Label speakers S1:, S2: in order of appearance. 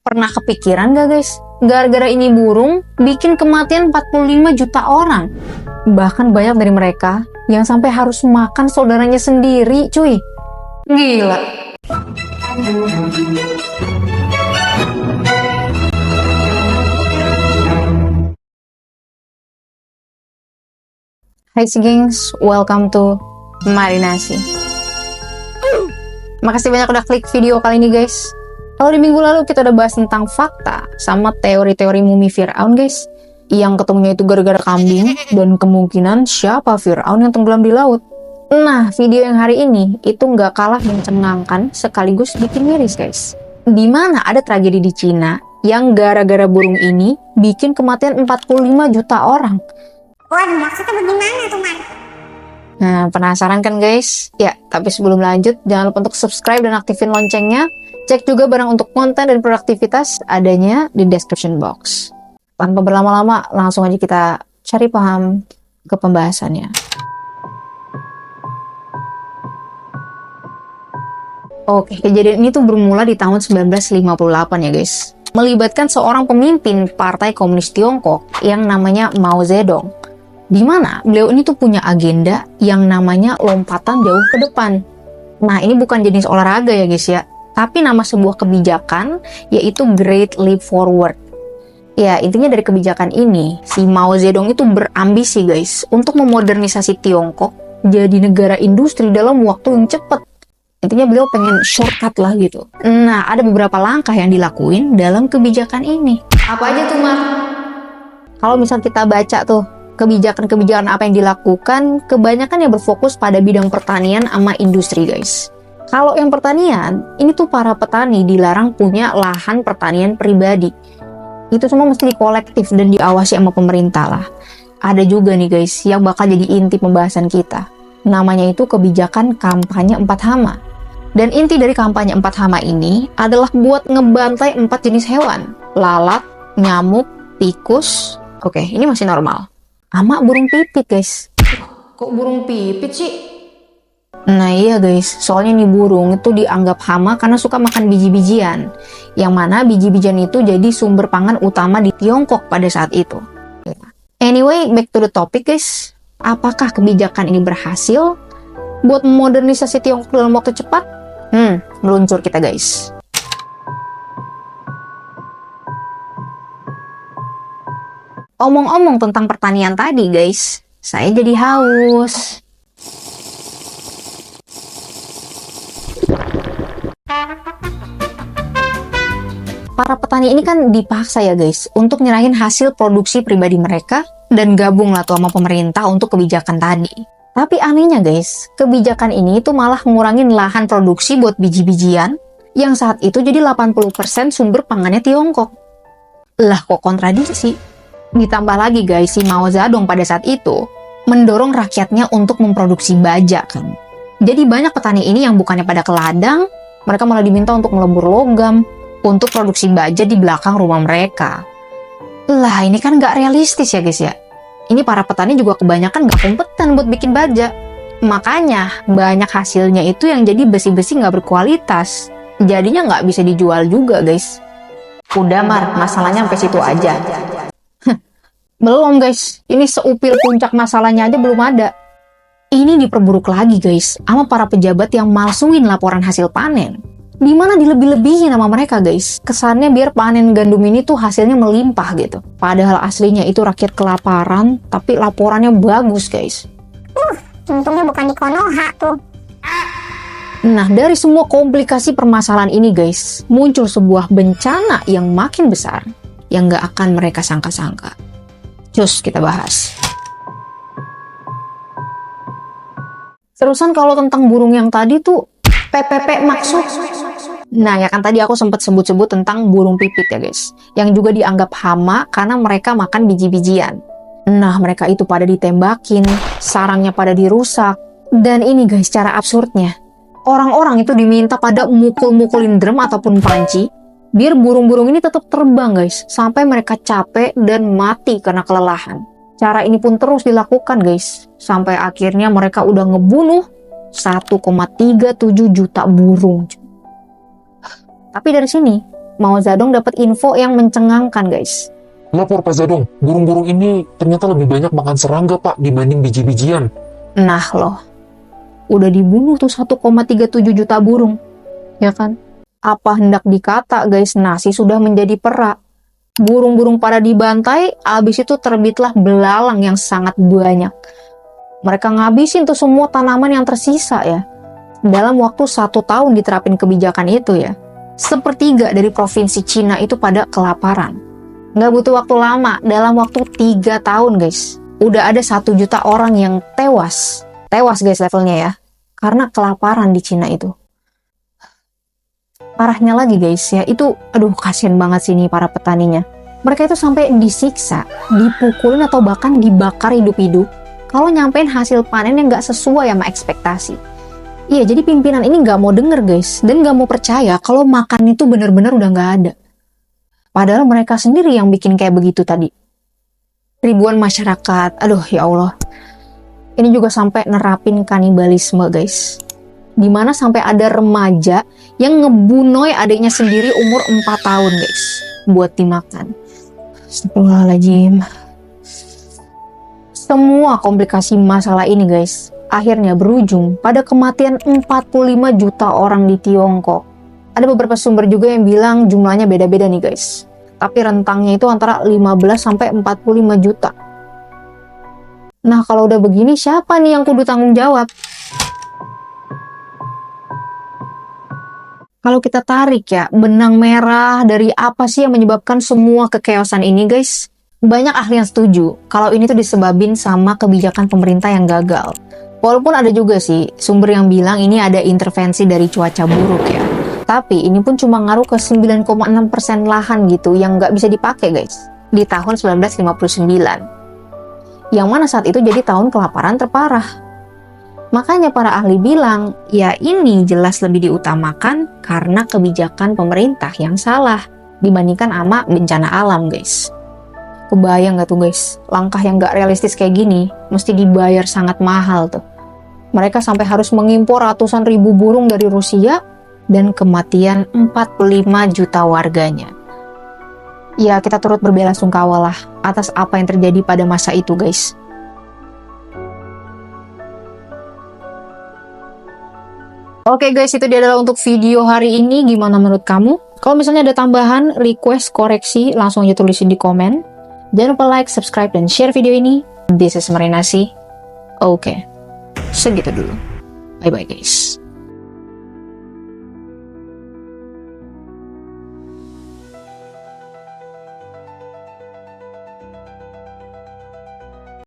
S1: Pernah kepikiran gak guys? Gara-gara ini burung bikin kematian 45 juta orang. Bahkan banyak dari mereka yang sampai harus makan saudaranya sendiri, cuy. Gila. Hai gengs, welcome to Marinasi. Makasih banyak udah klik video kali ini guys. Kalau di minggu lalu kita udah bahas tentang fakta sama teori-teori mumi Fir'aun guys, yang ketemunya itu gara-gara kambing dan kemungkinan siapa Fir'aun yang tenggelam di laut. Nah, video yang hari ini itu nggak kalah mencengangkan sekaligus bikin miris guys. Dimana ada tragedi di Cina yang gara-gara burung ini bikin kematian 45 juta orang.
S2: Waduh, maksudnya bagaimana tuh, Man?
S1: Nah, penasaran kan guys? Ya, tapi sebelum lanjut, jangan lupa untuk subscribe dan aktifin loncengnya. Cek juga barang untuk konten dan produktivitas adanya di description box. Tanpa berlama-lama, langsung aja kita cari paham ke pembahasannya. Oke, kejadian ini tuh bermula di tahun 1958 ya guys. Melibatkan seorang pemimpin Partai Komunis Tiongkok yang namanya Mao Zedong. Di mana beliau ini tuh punya agenda yang namanya lompatan jauh ke depan. Nah, ini bukan jenis olahraga ya guys ya, tapi nama sebuah kebijakan yaitu Great Leap Forward. Ya, intinya dari kebijakan ini, si Mao Zedong itu berambisi guys untuk memodernisasi Tiongkok jadi negara industri dalam waktu yang cepat. Intinya beliau pengen shortcut lah gitu. Nah, ada beberapa langkah yang dilakuin dalam kebijakan ini. Apa aja tuh, Mar? Kalau misal kita baca tuh, kebijakan-kebijakan apa yang dilakukan, kebanyakan yang berfokus pada bidang pertanian sama industri guys. Kalau yang pertanian, ini tuh para petani dilarang punya lahan pertanian pribadi. Itu semua mesti dikolektif dan diawasi sama pemerintah lah. Ada juga nih guys, yang bakal jadi inti pembahasan kita. Namanya itu kebijakan kampanye 4 hama. Dan inti dari kampanye 4 hama ini adalah buat ngebantai 4 jenis hewan. Lalat, nyamuk, tikus, oke ini masih normal. Sama burung pipit guys. Kok burung pipit sih? Nah iya guys, soalnya nih burung itu dianggap hama karena suka makan biji-bijian, yang mana biji-bijian itu jadi sumber pangan utama di Tiongkok pada saat itu. Anyway, back to the topic guys. Apakah kebijakan ini berhasil buat memodernisasi Tiongkok dalam waktu cepat? Meluncur kita guys. Omong-omong tentang pertanian tadi guys, saya jadi haus. Para petani ini kan dipaksa ya guys untuk nyerahin hasil produksi pribadi mereka dan gabung lah tuh sama pemerintah untuk kebijakan tadi. Tapi anehnya guys, kebijakan ini tuh malah ngurangin lahan produksi buat biji-bijian yang saat itu jadi 80% sumber pangannya Tiongkok. Lah kok kontradiksi? Ditambah lagi guys, si Mao Zedong pada saat itu mendorong rakyatnya untuk memproduksi baja kan. Jadi banyak petani ini yang bukannya pada ke ladang, mereka malah diminta untuk melebur logam untuk produksi baja di belakang rumah mereka. Lah ini kan nggak realistis ya guys ya. Ini para petani juga kebanyakan nggak kompeten buat bikin baja. Makanya banyak hasilnya itu yang jadi besi-besi nggak berkualitas. Jadinya nggak bisa dijual juga guys. Udah Mar, masalahnya sampai situ aja. Belum guys, ini seupil puncak masalahnya aja belum ada. Ini diperburuk lagi guys sama para pejabat yang malsuin laporan hasil panen. Dimana dilebih-lebihin sama mereka guys. Kesannya biar panen gandum ini tuh hasilnya melimpah gitu. Padahal aslinya itu rakyat kelaparan, tapi laporannya bagus guys.
S2: Untungnya bukan di Konoha tuh.
S1: Nah, dari semua komplikasi permasalahan ini guys, muncul sebuah bencana yang makin besar yang gak akan mereka sangka-sangka. Terus kita bahas. Terusan kalau tentang burung yang tadi tuh PPP maksud. Nah ya kan tadi aku sempat sebut-sebut tentang burung pipit ya guys, yang juga dianggap hama karena mereka makan biji-bijian. Nah mereka itu pada ditembakin, sarangnya pada dirusak. Dan ini guys cara absurdnya, orang-orang itu diminta pada mukul-mukulin drum ataupun panci biar burung-burung ini tetap terbang guys, sampai mereka capek dan mati karena kelelahan. Cara ini pun terus dilakukan guys, sampai akhirnya mereka udah ngebunuh 1,37 juta burung. Tapi dari sini, Mao Zedong dapat info yang mencengangkan, guys.
S3: Lapor Pak Zedong, burung-burung ini ternyata lebih banyak makan serangga Pak dibanding biji-bijian.
S1: Nah loh, udah dibunuh tuh 1,37 juta burung, ya kan? Apa hendak dikata, guys, nasi sudah menjadi perak. Burung-burung pada dibantai, abis itu terbitlah belalang yang sangat banyak. Mereka ngabisin tuh semua tanaman yang tersisa ya. Dalam waktu 1 tahun diterapin kebijakan itu ya. Sepertiga dari provinsi Cina itu pada kelaparan. Nggak butuh waktu lama, dalam waktu 3 tahun guys. Udah ada 1 juta orang yang tewas. Tewas guys levelnya ya. Karena kelaparan di Cina itu. Parahnya lagi guys ya, itu aduh kasihan banget sih nih para petaninya. Mereka itu sampai disiksa, dipukulin atau bahkan dibakar hidup-hidup kalau nyampein hasil panen yang nggak sesuai sama ekspektasi. Iya, jadi pimpinan ini nggak mau denger guys, dan nggak mau percaya kalau makan itu bener-bener udah nggak ada. Padahal mereka sendiri yang bikin kayak begitu tadi. Ribuan masyarakat, aduh ya Allah. Ini juga sampai nerapin kanibalisme guys. Dimana sampai ada remaja yang ngebunuh adiknya sendiri umur 4 tahun guys. Buat dimakan. Astagfirullahaladzim. Semua komplikasi masalah ini guys, akhirnya berujung pada kematian 45 juta orang di Tiongkok. Ada beberapa sumber juga yang bilang jumlahnya beda-beda nih guys. Tapi rentangnya itu antara 15 sampai 45 juta. Nah, kalau udah begini siapa nih yang kudu tanggung jawab? Kalau kita tarik ya, benang merah dari apa sih yang menyebabkan semua kekeosan ini guys? Banyak ahli yang setuju kalau ini tuh disebabin sama kebijakan pemerintah yang gagal. Walaupun ada juga sih sumber yang bilang ini ada intervensi dari cuaca buruk ya. Tapi ini pun cuma ngaruh ke 9,6% lahan gitu yang nggak bisa dipakai guys. Di tahun 1959. Yang mana saat itu jadi tahun kelaparan terparah. Makanya para ahli bilang, ya ini jelas lebih diutamakan karena kebijakan pemerintah yang salah dibandingkan sama bencana alam guys. Kebayang gak tuh guys, langkah yang gak realistis kayak gini, mesti dibayar sangat mahal tuh. Mereka sampai harus mengimpor ratusan ribu burung dari Rusia, dan kematian 45 juta warganya. Ya, kita turut berbelasungkawa lah atas apa yang terjadi pada masa itu guys. Oke guys, itu dia adalah untuk video hari ini. Gimana menurut kamu? Kalau misalnya ada tambahan, request, koreksi, langsung aja tulisin di komen. Jangan lupa like, subscribe, dan share video ini. This is Marinasi. Oke, segitu dulu. Bye-bye guys.